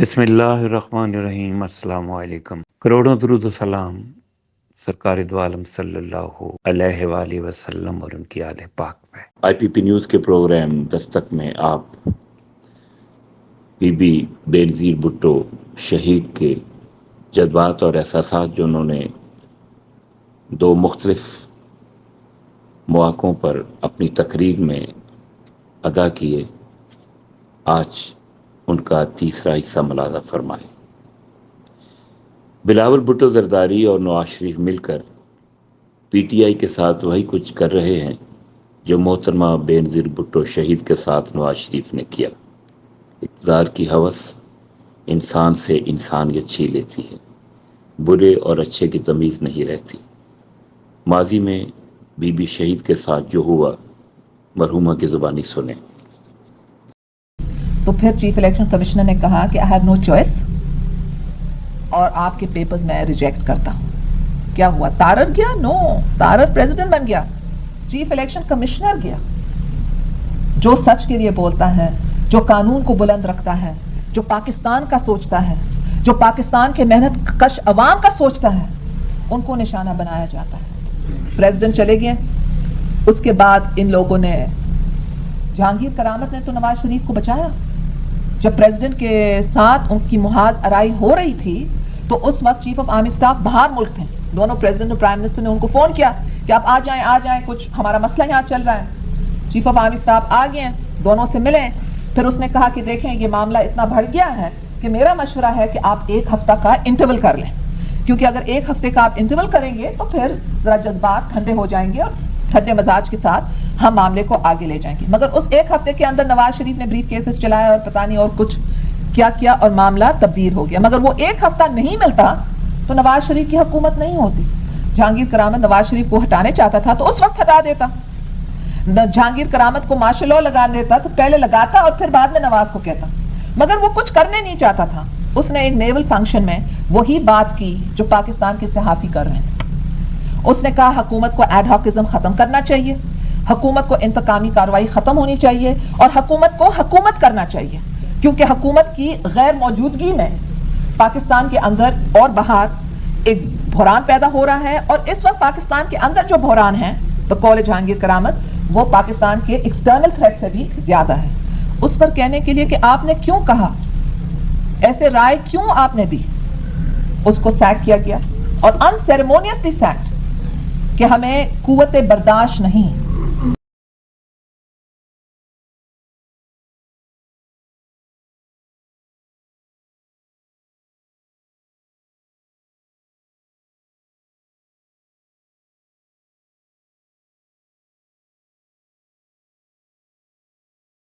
بسم اللہ الرحمن الرحیم۔ السلام علیکم۔ کروڑوں درود و سلام سرکار دو عالم صلی اللہ علیہ وآلہ وسلم اور ان کی آل پاک پہ۔ آئی پی پی نیوز کے پروگرام دستک میں آپ بی بی بینظیر بھٹو شہید کے جذبات اور احساسات جو انہوں نے دو مختلف مواقعوں پر اپنی تقریر میں ادا کیے، آج ان کا تیسرا حصہ ملاحظہ فرمائے۔ بلاول بھٹو زرداری اور نواز شریف مل کر پی ٹی آئی کے ساتھ وہی کچھ کر رہے ہیں جو محترمہ بینظیر بھٹو شہید کے ساتھ نواز شریف نے کیا۔ اقتدار کی ہوس انسان سے انسانیت چھین لیتی ہے، برے اور اچھے کی تمیز نہیں رہتی۔ ماضی میں بی بی شہید کے ساتھ جو ہوا، مرحومہ کی زبانی سنیں۔ تو پھر چیف الیکشن کمشنر نے کہا کہ آئی ہیو نو چوائس اور آپ کے پیپرز میں ریجیکٹ کرتا ہوں۔ کیا ہوا؟ تارر گیا؟ نو، تارر پریزیڈنٹ بن گیا، چیف الیکشن کمشنر گیا۔ جو سچ کے لیے بولتا ہے، جو قانون کو بلند رکھتا ہے، جو پاکستان کا سوچتا ہے، جو پاکستان کے محنت کش عوام کا سوچتا ہے، ان کو نشانہ بنایا جاتا ہے۔ پریزیڈنٹ چلے گئے، اس کے بعد ان لوگوں نے، جہانگیر کرامت نے تو نواز شریف کو بچایا۔ جب پریزیڈنٹ کے ساتھ ان کی محاذ آرائی ہو رہی تھی تو اس وقت چیف آف آرمی اسٹاف باہر ملک تھے، دونوں پریزیڈنٹ اور پرائم منسٹر نے ان کو فون کیا کہ آپ آ جائیں، کچھ ہمارا مسئلہ یہاں چل رہا ہے۔ چیف آف آرمی اسٹاف آ گئے، دونوں سے ملیں، پھر اس نے کہا کہ دیکھیں یہ معاملہ اتنا بڑھ گیا ہے کہ میرا مشورہ ہے کہ آپ 1 ہفتہ کا انٹرول کر لیں، کیونکہ اگر 1 ہفتے کا آپ انٹرول کریں گے تو پھر ذرا جذبات ٹھنڈے ہو جائیں گے اور ٹھنڈے مزاج کے ساتھ ہم معاملے کو آگے لے جائیں گے۔ مگر اس 1 ہفتے کے اندر نواز شریف نے بریف کیسز چلایا اور پتہ نہیں اور کچھ کیا اور معاملہ تبدیل ہو گیا۔ مگر وہ 1 ہفتہ نہیں ملتا تو نواز شریف کی حکومت نہیں ہوتی۔ جہانگیر کرامت نواز شریف کو ہٹانے چاہتا تھا تو اس وقت ہٹا دیتا، جہانگیر کرامت کو مارشل لاء لگا دیتا تو پہلے لگاتا اور پھر بعد میں نواز کو کہتا، مگر وہ کچھ کرنے نہیں چاہتا تھا۔ اس نے ایک نیول فنکشن میں وہی بات کی جو پاکستان کے صحافی کر رہے ہیں۔ اس نے کہا حکومت کو ایڈ ہاکزم ختم کرنا چاہیے، حکومت کو انتقامی کارروائی ختم ہونی چاہیے اور حکومت کو حکومت کرنا چاہیے، کیونکہ حکومت کی غیر موجودگی میں پاکستان کے اندر اور باہر ایک بحران پیدا ہو رہا ہے، اور اس وقت پاکستان کے اندر جو بحران ہے بقول جہانگیر کرامت وہ پاکستان کے ایکسٹرنل تھریٹ سے بھی زیادہ ہے۔ اس پر کہنے کے لیے کہ آپ نے کیوں کہا، ایسے رائے کیوں آپ نے دی، اس کو سیک کیا گیا اور ان سیریمونیسلی سیکڈ کہ ہمیں قوت برداشت نہیں